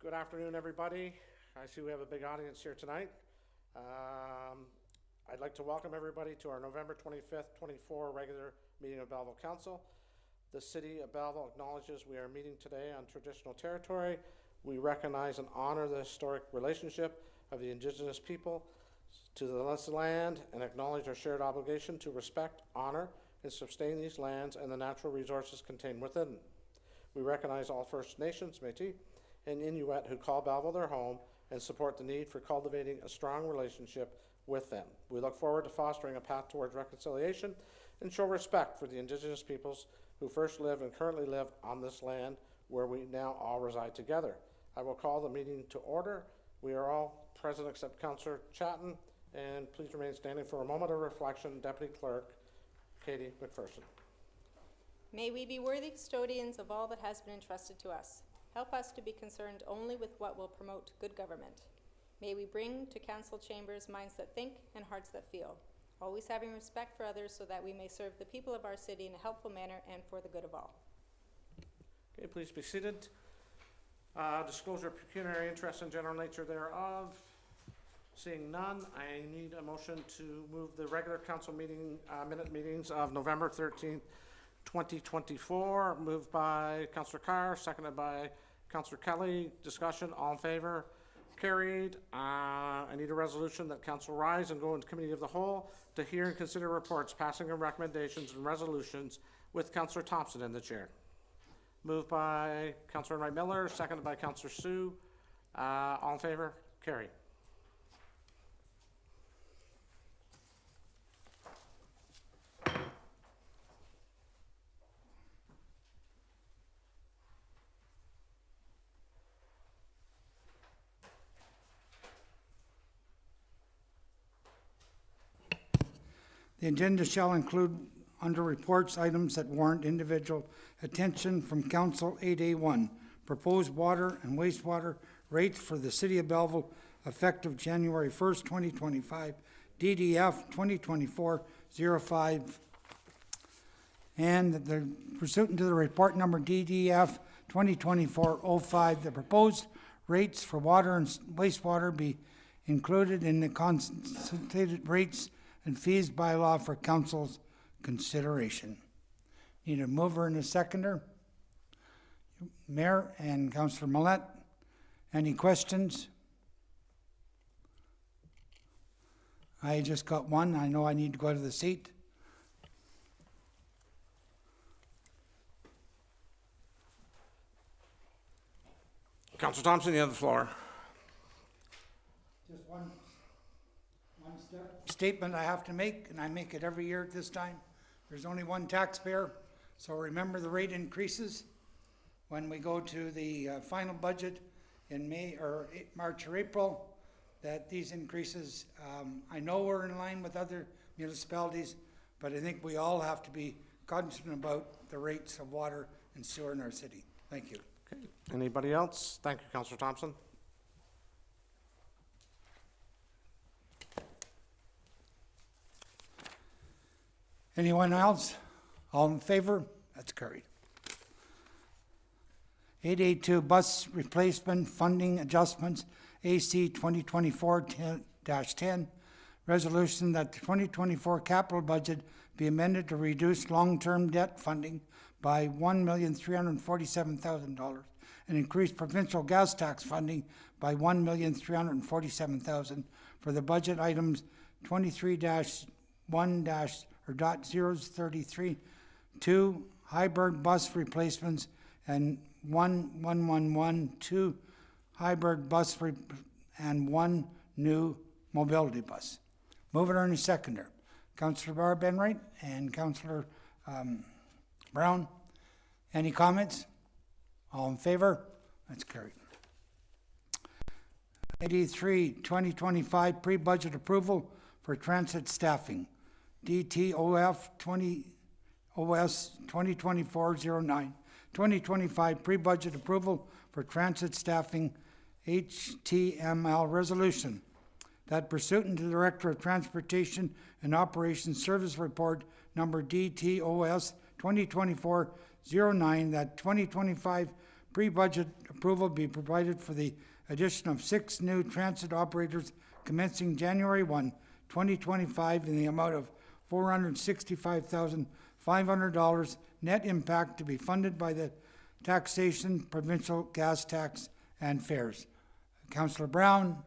Good afternoon, everybody. I see we have a big audience here tonight. I'd like to welcome everybody to our November 25th, 24 regular meeting of Belleville Council. The City of Belleville acknowledges we are meeting today on traditional territory. We recognize and honor the historic relationship of the Indigenous people to the land and acknowledge our shared obligation to respect, honor, and sustain these lands and the natural resources contained within them. We recognize all First Nations, Métis, and Inuit who call Belleville their home and support the need for cultivating a strong relationship with them. We look forward to fostering a path towards reconciliation and show respect for the Indigenous peoples who first lived and currently live on this land where we now all reside together. I will call the meeting to order. We are all present except Councillor Chatton, and please remain standing for a moment of reflection. Deputy Clerk Katie McPherson. May we be worthy custodians of all that has been entrusted to us. Help us to be concerned only with what will promote good government. May we bring to council chambers minds that think and hearts that feel, always having respect for others so that we may serve the people of our city in a helpful manner and for the good of all. Okay, please be seated. Disclosure of pecuniary interest and general nature thereof. Seeing none, I need a motion to move the regular council meeting minute meetings of November 13th, 2024. Moved by Councillor Carr, seconded by Councillor Kelly. Discussion, all in favor? Carried. I need a resolution that council rise and go into committee of the whole to hear and consider reports, passing of recommendations and resolutions with Councillor Thompson in the chair. Moved by Councillor Wright Miller, seconded by Councillor Sue. All in favor? Carried. The agenda shall include under reports items that warrant individual attention from Council 8A1, proposed water and wastewater rates for the City of Belleville effective January 1st, 2025, DDF 2024-05, and the pursuant to the report number DDF 2024-05, the proposed rates for water and wastewater be included in the consolidated rates and fees bylaw for council's consideration. Need a mover and a seconder. Mayor and Councillor Millette, any questions? I just got one. I know I need to go to the seat. Councillor Thompson, you have the floor. Just one statement I have to make, and I make it every year at this time. There's only one taxpayer, so remember the rate increases when we go to the final budget in March or April, that these increases, I know we're in line with other municipalities, but I think we all have to be cognizant about the rates of water and sewer in our city. Thank you. Okay. Anybody else? Thank you, Councillor Thompson. Anyone else? All in favor? That's carried. 882 bus replacement funding adjustments, AC 2024-10, resolution that the 2024 capital budget be amended to reduce long-term debt funding by $1,347,000 and increase provincial gas tax funding by $1,347,000 for the budget items 23-1-033, 2 hybrid bus replacements, and 2 hybrid bus and 1 new mobility bus. Mover and seconder. Councillor Barr Benwright and Councillor Brown. Any comments? All in favor? That's carried. 83, 2025 pre-budget approval for transit staffing. DTOF 2024-09. 2025 pre-budget approval for transit staffing HTML resolution. That pursuant to the Director of Transportation and Operations Service Report number DTOS 2024-09, that 2025 pre-budget approval be provided for the addition of 6 new transit operators commencing January 1, 2025 in the amount of $465,500 net impact to be funded by the taxation, provincial gas tax, and fares. Councillor Brown,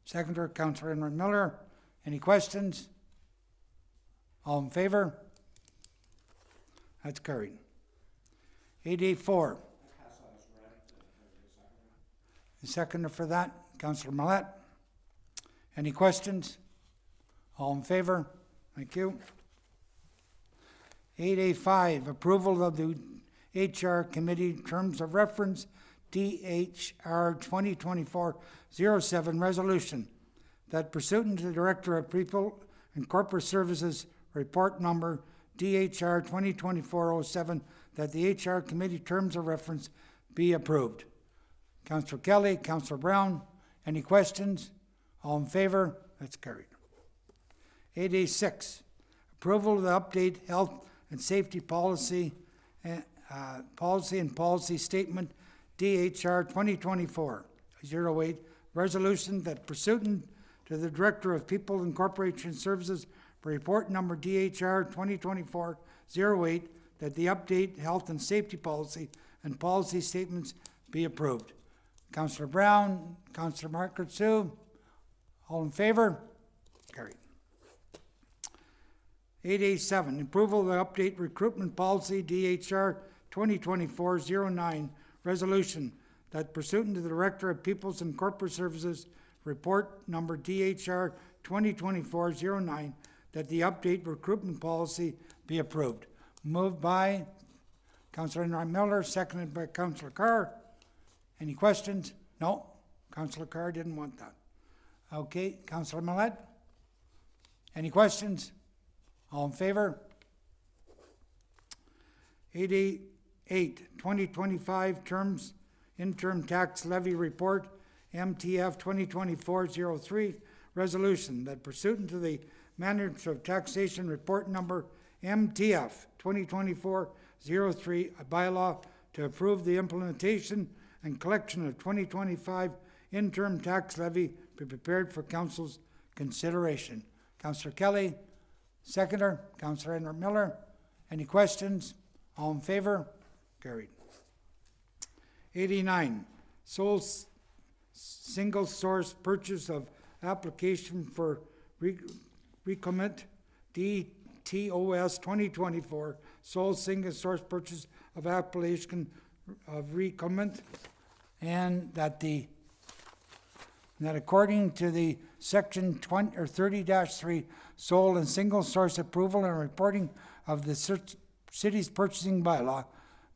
seconder, Councillor Henry Miller. Any questions? All in favor? That's carried. 8A4. The seconder for that, Councillor Millet. Any questions? All in favor? Thank you. 8A5, approval of the HR Committee Terms of Reference, DHR 2024-07 resolution that pursuant to the Director of People and Corporate Services report number DHR 2024-07 that the HR Committee Terms of Reference be approved. Councillor Kelly, Councillor Brown, any questions? All in favor? That's carried. 8A6, approval of the update health and safety policy and policy statement DHR 2024-08 resolution that pursuant to the Director of People and Corporation Services report number DHR 2024-08 that the update health and safety policy and policy statements be approved. Councillor Brown, Councillor Margaret Sue, all in favor? Carried. 8A7, approval of the update recruitment policy DHR 2024-09 resolution that pursuant to the Director of Peoples and Corporate Services report number DHR 2024-09 that the update recruitment policy be approved. Moved by Councillor Henry Miller, seconded by Councillor Carr. Any questions? No? Councillor Carr didn't want that. Okay, Councillor Millet? Any questions? All in favor? 8A8, 2025 terms, interim tax levy report, MTF 2024-03, resolution that pursuant to the Manager of Taxation report number MTF 2024-03, a bylaw to approve the implementation and collection of 2025 interim tax levy be prepared for Council's consideration. Councillor Kelly, seconder, Councillor Henry Miller. Any questions? All in favor? Carried. 89, sole single source purchase of application for recommit DTOS 2024, sole single source purchase of application of recommit, and that according to the section 20 or 30-3 sole and single source approval and reporting of the city's purchasing bylaw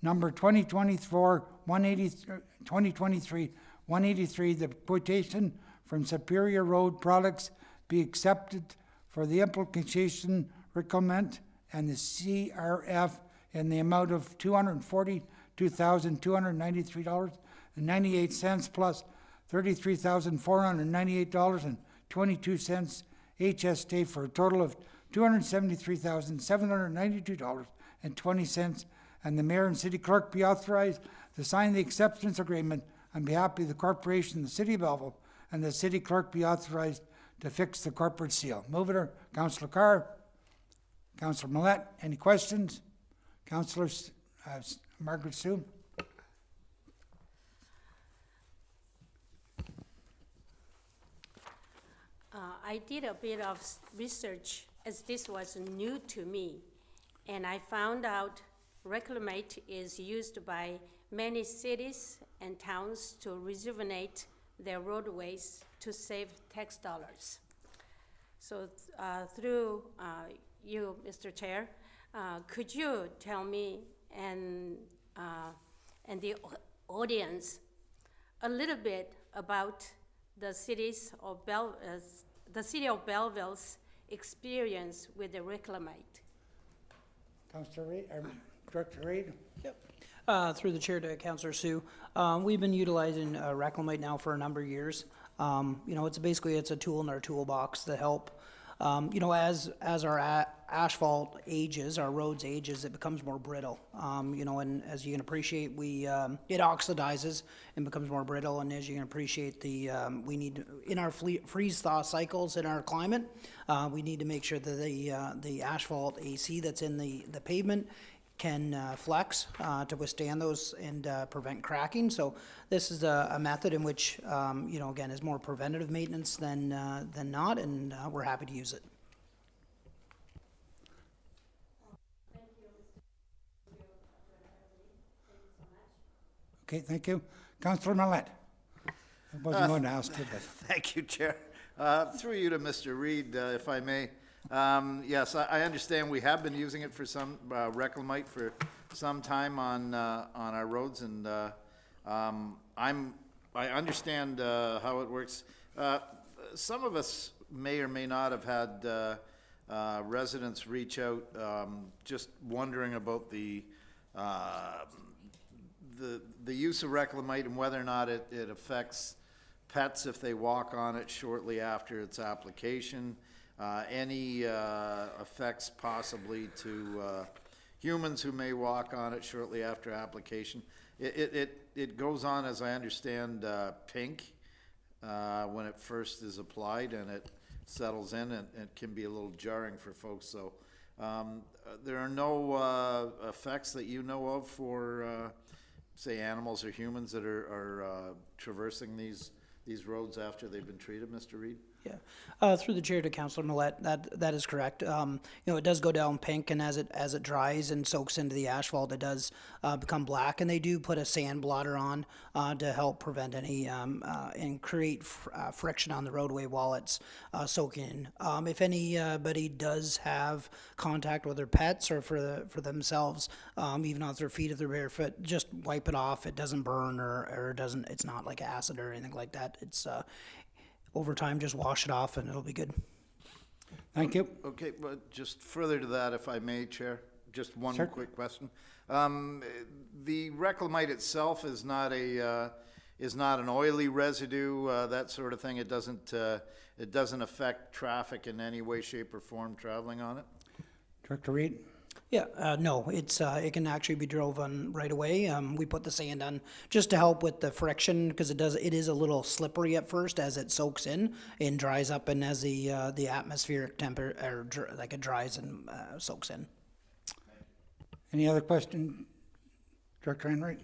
number 2023-183, the quotation from Superior Road Products be accepted for the implementation recommend and the CRF in the amount of $242,293.98 plus $33,498.22 HST for a total of $273,792.20, and the mayor and city clerk be authorized to sign the acceptance agreement on behalf of the corporation and the city of Belleville, and the city clerk be authorized to fix the corporate seal. Mover, Councillor Carr. Councillor Millet, any questions? Councillor Margaret Sue. I did a bit of research as this was new to me, and I found out Reclamate is used by many cities and towns to rejuvenate their roadways to save tax dollars. So through you, Mr. Chair, could you tell me and the audience a little bit about the city of Belleville's experience with the Reclamate? Councillor Reid, Director Reid. Yep. Through the chair to Councillor Sue, we've been utilizing Reclamate now for a number of years. You know, it's a tool in our toolbox to help You know, as our asphalt ages, our roads ages, it becomes more brittle. You know, and as you can appreciate, it oxidizes and becomes more brittle. And as you can appreciate, we need, in our freeze-thaw cycles in our climate, we need to make sure that the asphalt AC that's in the pavement can flex to withstand those and prevent cracking. So this is a method in which, you know, again, is more preventative maintenance than not, and we're happy to use it. Okay, thank you. Councillor Millet. I wasn't going to ask you, but Thank you, Chair. Through you to Mr. Reed, if I may. Yes, I understand we have been using it for some, Reclamite for some time on our roads, and I understand how it works. Some of us may or may not have had residents reach out, just wondering about the use of Reclamite and whether or not it affects pets if they walk on it shortly after its application. Any effects possibly to humans who may walk on it shortly after application. It goes on, as I understand, pink when it first is applied, and it settles in, and it can be a little jarring for folks. So there are no effects that you know of for, say, animals or humans that are traversing these roads after they've been treated, Mr. Reed? Yeah, through the chair to Councillor Millet, that is correct. You know, it does go down pink, and as it dries and soaks into the asphalt, it does become black. And they do put a sand blotter on to help prevent any and create friction on the roadway while it's soaking in. If anybody does have contact with their pets or for themselves, even off their feet if they're barefoot, just wipe it off. It doesn't burn or it doesn't. It's not like acid or anything like that. It's over time, just wash it off and it'll be good. thank you. Okay, but just further to that, if I may, Chair, just one Sure. quick question. The Reclamite itself is not an oily residue, that sort of thing. It doesn't affect traffic in any way, shape, or form traveling on it? Director Reed. Yeah, no, it can actually be drove on right away. We put the sand on just to help with the friction because it is a little slippery at first as it soaks in and dries up, and as the atmospheric temperature like it dries and soaks in. Any other question? Director Enright?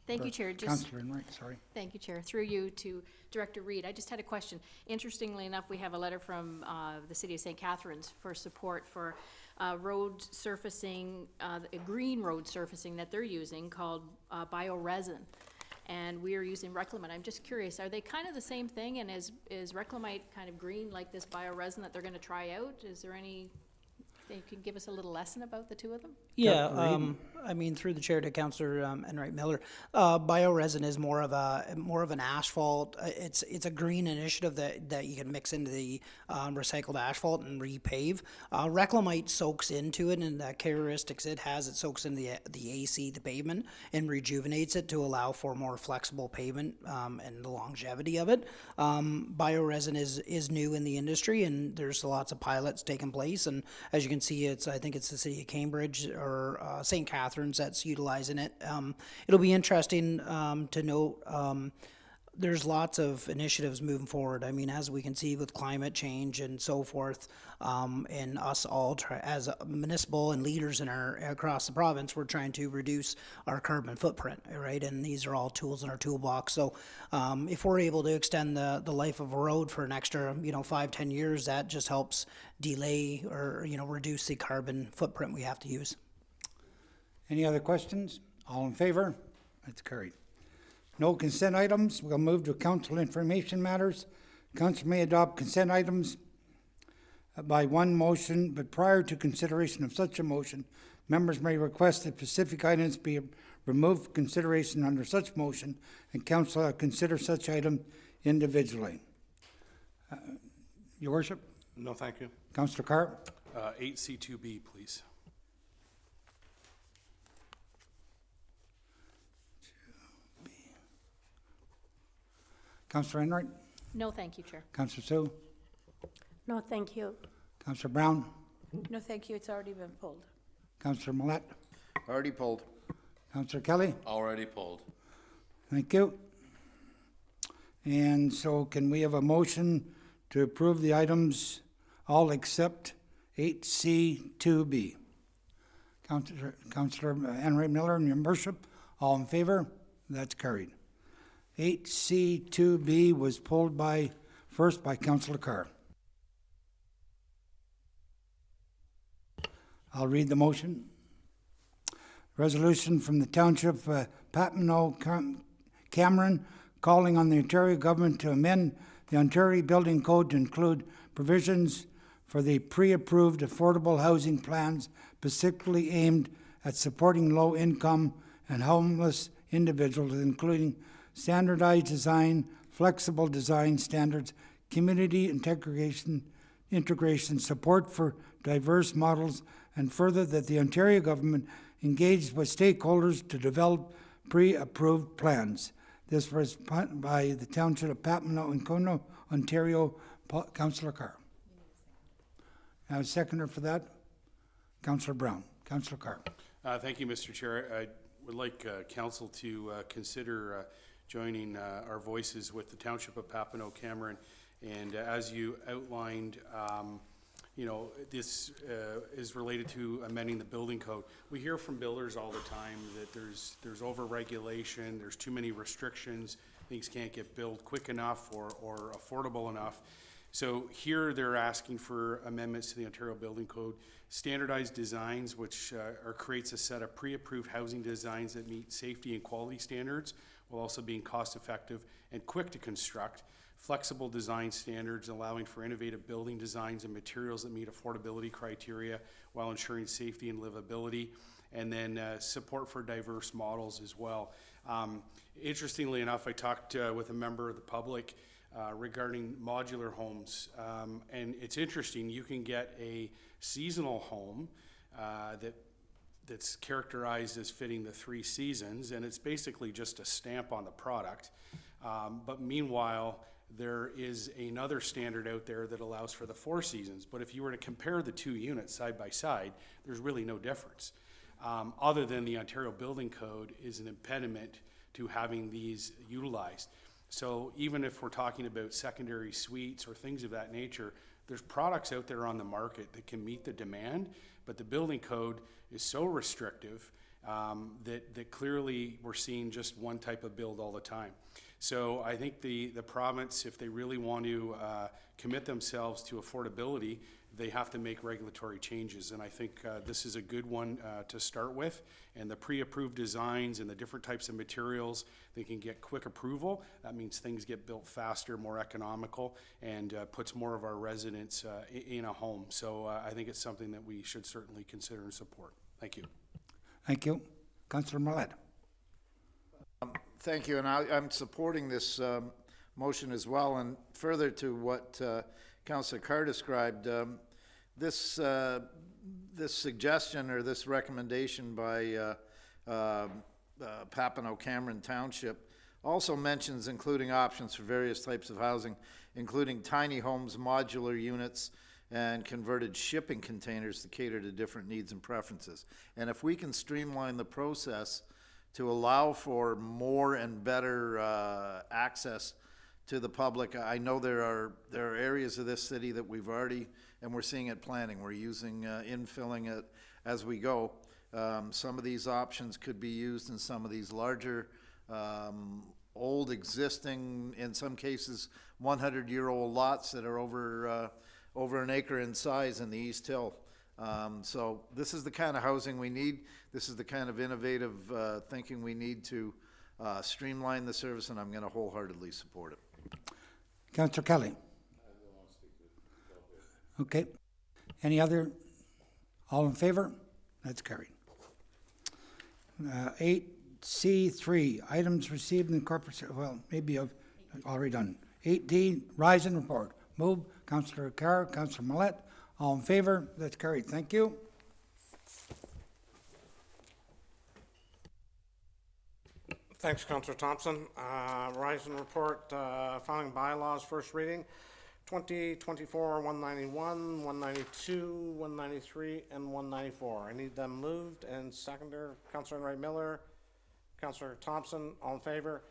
Thank you, Chair. Just, Councillor Enright, sorry. thank you, Chair. Through you to Director Reed. I just had a question. Interestingly enough, we have a letter from the City of St. Catharines for support for road surfacing, a green road surfacing that they're using called bioresin. And we are using Reclamite. I'm just curious, are they kind of the same thing? And is Reclamite kind of green like this bioresin that they're going to try out? Is there any, you can give us a little lesson about the two of them? Yeah, I mean, through the chair to Councillor Enright Miller, bioresin is more of an asphalt. It's a green initiative that you can mix into the recycled asphalt and repave. Reclamite soaks into it, and the characteristics it has, it soaks into the AC, the pavement, and rejuvenates it to allow for more flexible pavement and the longevity of it. Bioresin is new in the industry, and there's lots of pilots taking place. And as you can see, I think it's the city of Cambridge or St. Catharines that's utilizing it. It'll be interesting to note there's lots of initiatives moving forward. I mean, as we can see with climate change and so forth, and us all as a municipal and leaders across the province, we're trying to reduce our carbon footprint, right? And these are all tools in our toolbox. So if we're able to extend the life of a road for an extra, 5-10 years, that just helps delay or, reduce the carbon footprint we have to use. Any other questions? All in favor? That's carried. No consent items. We'll move to council information matters. Council may adopt consent items by one motion, but prior to consideration of such a motion, members may request that specific items be removed from consideration under such motion, and council consider such item individually. Your worship? No, thank you. Councillor Carp? 8C2B, please. Councillor Enright? No, thank you, Chair. Councillor Sue? No, thank you. Councillor Brown, No, thank you, it's already been pulled. Councillor Millet, Already pulled. Councillor Kelly. Already pulled. Thank you. And so can we have a motion to approve the items all except 8C2B? Councillor Henry Miller and your worship, all in favor? That's carried. 8C2B was pulled first by Councillor Carr. I'll read the motion. Resolution from the Township of Papineau, Cameron, calling on the Ontario government to amend the Ontario Building Code to include provisions for the pre-approved affordable housing plans specifically aimed at supporting low-income and homeless individuals, including standardized design, flexible design standards, community integration, support for diverse models, and further that the Ontario government engaged with stakeholders to develop pre-approved plans. This was by the Township of Papineau and Kono, Ontario, Councillor Carr. Now, a seconder for that, Councillor Brown. Councillor Carr. Thank you, Mr. Chair. I would like council to consider joining our voices with the Township of Papineau, Cameron. And as you outlined, you know, this is related to amending the building code. We hear from builders all the time that there's over-regulation, there's too many restrictions, things can't get built quick enough or affordable enough. So here they're asking for amendments to the Ontario Building Code, standardized designs, which creates a set of pre-approved housing designs that meet safety and quality standards, while also being cost-effective and quick to construct. Flexible design standards allowing for innovative building designs and materials that meet affordability criteria while ensuring safety and livability, and then support for diverse models as well. Interestingly enough, I talked with a member of the public regarding modular homes, and it's interesting, you can get a seasonal home that's characterized as fitting the 3 seasons, and it's basically just a stamp on the product. But meanwhile, there is another standard out there that allows for the 4 seasons. But if you were to compare the 2 units side by side, there's really no difference. Other than the Ontario Building Code is an impediment to having these utilized. So even if we're talking about secondary suites or things of that nature, there's products out there on the market that can meet the demand, but the building code is so restrictive that clearly we're seeing just one type of build all the time. So I think the province, if they really want to commit themselves to affordability, they have to make regulatory changes. And I think this is a good one to start with. And the pre-approved designs and the different types of materials, they can get quick approval. That means things get built faster, more economical, and puts more of our residents in a home. So I think it's something that we should certainly consider and support. Thank you. Thank you. Councillor Millet. Thank you, and I'm supporting this motion as well. And further to what Councillor Carr described, this suggestion or this recommendation by Papineau Cameron Township also mentions including options for various types of housing, including tiny homes, modular units, and converted shipping containers to cater to different needs and preferences. And if we can streamline the process to allow for more and better access to the public, I know there are areas of this city that we've already, and we're seeing it planning, we're using infilling it as we go. Some of these options could be used in some of these larger, old existing, in some cases, 100-year-old lots that are over an acre in size in the East Hill. So this is the kind of housing we need. This is the kind of innovative thinking we need to streamline the service, and I'm going to wholeheartedly support it. Councillor Kelly. Okay. Any other? All in favor? That's carried. 8C3, items received in corporate, well, maybe I've already done. 8D, rise and report. Move, Councillor Carr, Councillor Millet. All in favor? That's carried. Thank you. Thanks, Councillor Thompson. Rise and report, following bylaws, first reading. 2024-191, 192, 193, and 194. I need them moved and seconder. Councilor Enright Miller, Councilor Thompson, all in favor?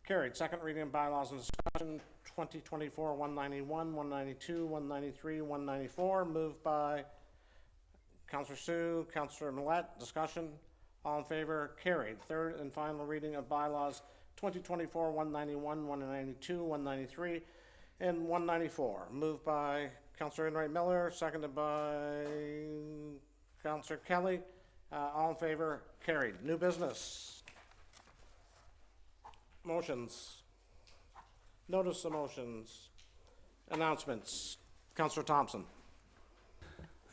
Carried. Second reading of bylaws and discussion, 2024-191, 192, 193, 194, moved by Councilor Sue, Councilor Millet. Discussion, all in favor? Carried. Third and final reading of bylaws, 2024-191, 192, 193, and 194, moved by Councilor Enright Miller, seconded by Councilor Kelly. All in favor? Carried. New business. Motions. Notice of motions. Announcements. Councilor Thompson.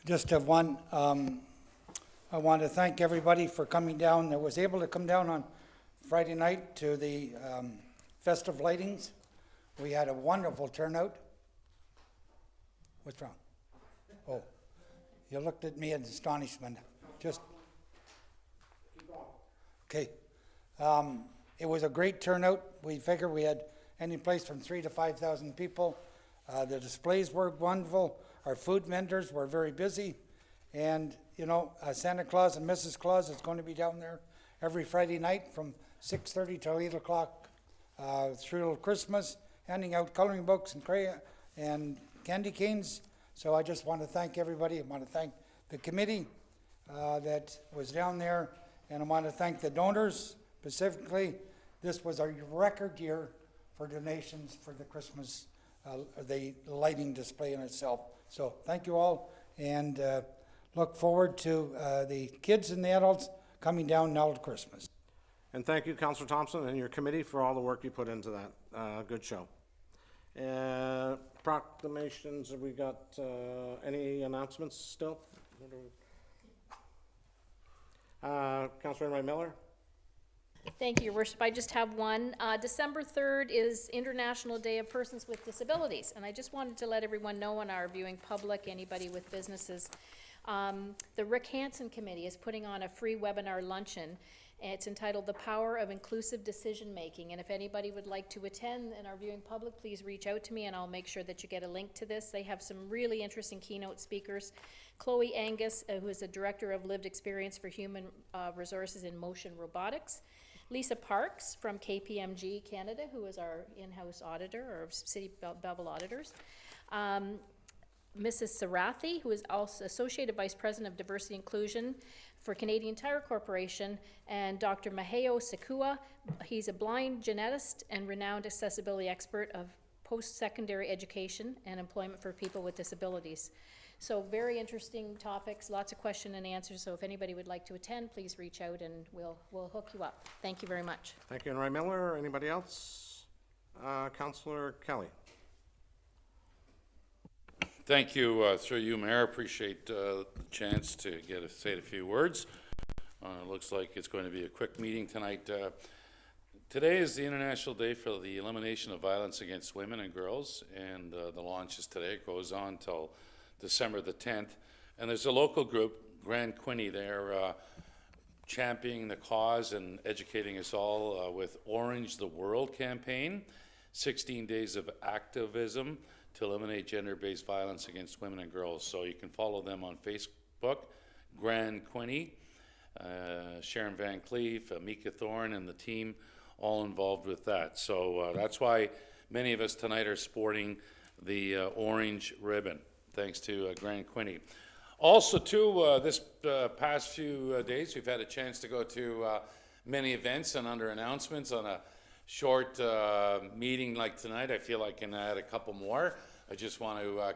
Just have one. I want to thank everybody for coming down that was able to come down on Friday night to the festive lightings. We had a wonderful turnout. What's wrong? Oh, you looked at me in astonishment. Just okay. It was a great turnout. We figured we had any place from 3,000 to 5,000 people. The displays were wonderful. Our food vendors were very busy, and you know, Santa Claus and Mrs. Claus is going to be down there every Friday night from 6:30 till 8 o'clock through Christmas, handing out coloring books and crayon and candy canes. So I just want to thank everybody. I want to thank the committee that was down there, and I want to thank the donors specifically. This was a record year for donations for the Christmas, the lighting display in itself. So thank you all, and look forward to the kids and the adults coming down now at Christmas. And thank you, Councilor Thompson, and your committee for all the work you put into that. Good show. Proclamations, have we got any announcements still? Councilor Enright Miller? Thank you, Your Worship. I just have one. December 3rd is International Day of Persons with Disabilities, and I just wanted to let everyone know in our viewing public, anybody with businesses, the Rick Hansen Committee is putting on a free webinar luncheon. It's entitled The Power of Inclusive Decision Making, and if anybody would like to attend in our viewing public, please reach out to me and I'll make sure that you get a link to this. They have some really interesting keynote speakers. Chloe Angus, who is the Director of Lived Experience for Human Resources in Motion Robotics. Lisa Parks from KPMG Canada, who is our in-house auditor, or City Belleville auditors. Mrs. Sarathi, who is also Associate Vice President of Diversity Inclusion for Canadian Tire Corporation, and Dr. Maheo Sekua. He's a blind genetist and renowned accessibility expert of post-secondary education and employment for people with disabilities. So very interesting topics, lots of question and answers. So if anybody would like to attend, please reach out and we'll hook you up. Thank you very much. Thank you, Enright Miller. Anybody else? Councilor Kelly. Thank you, through you, Mayor. Appreciate the chance to say a few words. Looks like it's going to be a quick meeting tonight. Today is the International Day for the Elimination of Violence Against Women and Girls, and the launch is today. It goes on till December the 10th. And there's a local group, Grand Quinny, they're championing the cause and educating us all with Orange the World campaign, 16 days of activism to eliminate gender-based violence against women and girls. So you can follow them on Facebook, Grand Quinny, Sharon Van Cleef, Mika Thorne, and the team all involved with that. So that's why many of us tonight are sporting the orange ribbon, thanks to Grand Quinny. Also, too, this past few days, we've had a chance to go to many events and under announcements on a short meeting like tonight. I feel I can add a couple more. I just want to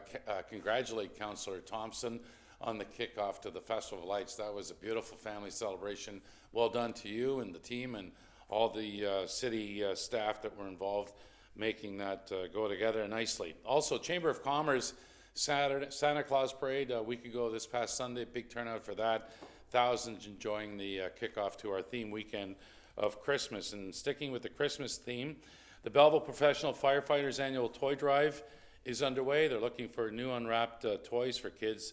congratulate Councillor Thompson on the kickoff to the Festival of Lights. That was a beautiful family celebration. Well done to you and the team and all the city staff that were involved making that go together nicely. Also, Chamber of Commerce Santa Claus Parade a week ago this past Sunday, big turnout for that. Thousands enjoying the kickoff to our theme weekend of Christmas. And sticking with the Christmas theme, the Belleville Professional Firefighters Annual Toy Drive is underway. They're looking for new unwrapped toys for kids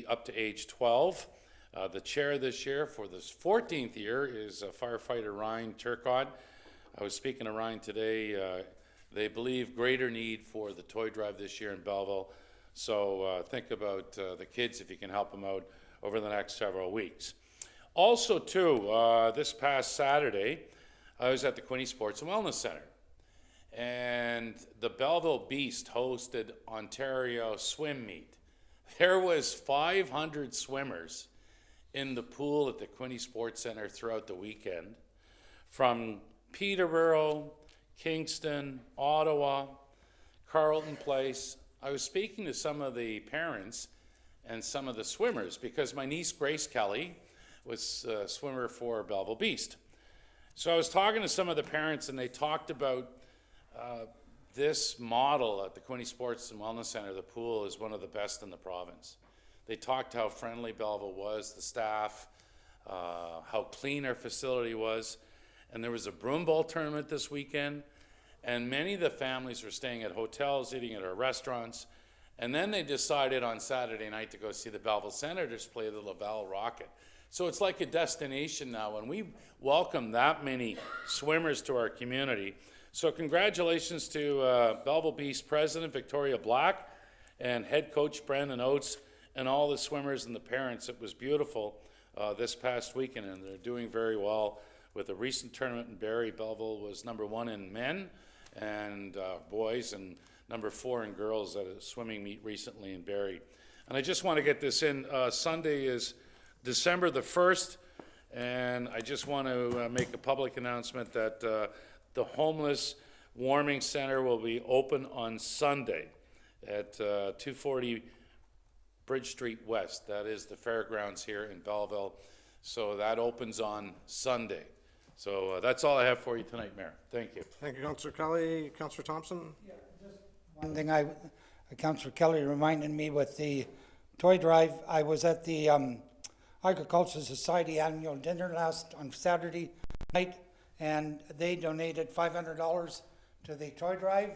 up to age 12. The chair this year for this 14th year is firefighter Ryan Turcott. I was speaking to Ryan today. They believe greater need for the toy drive this year in Belleville. So think about the kids if you can help them out over the next several weeks. Also, too, this past Saturday, I was at the Quinte Sports and Wellness Center, and the Belleville Beast hosted Ontario Swim Meet. There was 500 swimmers in the pool at the Quinte Sports Center throughout the weekend, from Peterborough, Kingston, Ottawa, Carleton Place. I was speaking to some of the parents and some of the swimmers because my niece Grace Kelly was a swimmer for Belleville Beast. So I was talking to some of the parents, and they talked about this model at the Quinte Sports and Wellness Center. The pool is one of the best in the province. They talked how friendly Belleville was, the staff, how clean our facility was. And there was a broom bowl tournament this weekend, and many of the families were staying at hotels, eating at our restaurants. And then they decided on Saturday night to go see the Belleville Senators play the Laval Rocket. So it's like a destination now, and we welcome that many swimmers to our community. So congratulations to Belleville Beast President Victoria Black and head coach Brandon Oates and all the swimmers and the parents. It was beautiful this past weekend, and they're doing very well. With a recent tournament in Barrie, Belleville was #1 in men and boys, and #4 in girls at a swimming meet recently in Barrie. And I just want to get this in. Sunday is December the 1st, and I just want to make a public announcement that the Homeless Warming Center will be open on Sunday at 240 Bridge Street West. That is the fairgrounds here in Belleville. So that opens on Sunday. So that's all I have for you tonight, Mayor. Thank you. Thank you, Councillor Kelly. Councillor Thompson? One thing Councillor Kelly reminded me with the toy drive, I was at the Agricultural Society annual dinner on Saturday night, and they donated $500 to the toy drive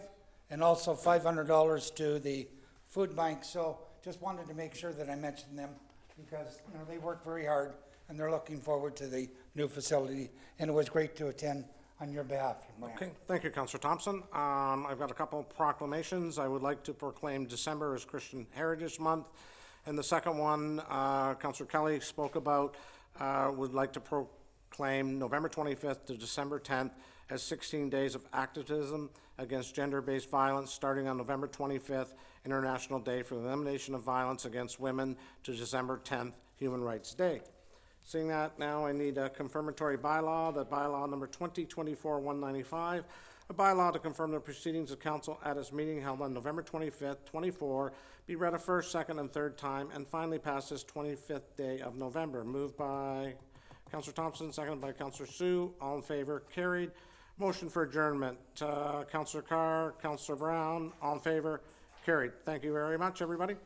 and also $500 to the food bank. So just wanted to make sure that I mentioned them because they work very hard and they're looking forward to the new facility, and it was great to attend on your behalf, Mayor. Okay, thank you, Councillor Thompson. I've got a couple of proclamations. I would like to proclaim December as Christian Heritage Month. And the second one, Councillor Kelly spoke about, would like to proclaim November 25th to December 10th as 16 days of activism against gender-based violence, starting on November 25th, International Day for the Elimination of Violence Against Women, to December 10th, Human Rights Day. Seeing that, now I need a confirmatory bylaw, that bylaw number 2024-195, a bylaw to confirm the proceedings of council at its meeting held on November 25th, 24, be read a first, second, and third time, and finally passed this 25th day of November. Moved by Councillor Thompson, seconded by Councillor Sioux. All in favor, carried. Motion for adjournment, Councillor Carr, Councillor Brown, all in favor, carried. Thank you very much, everybody.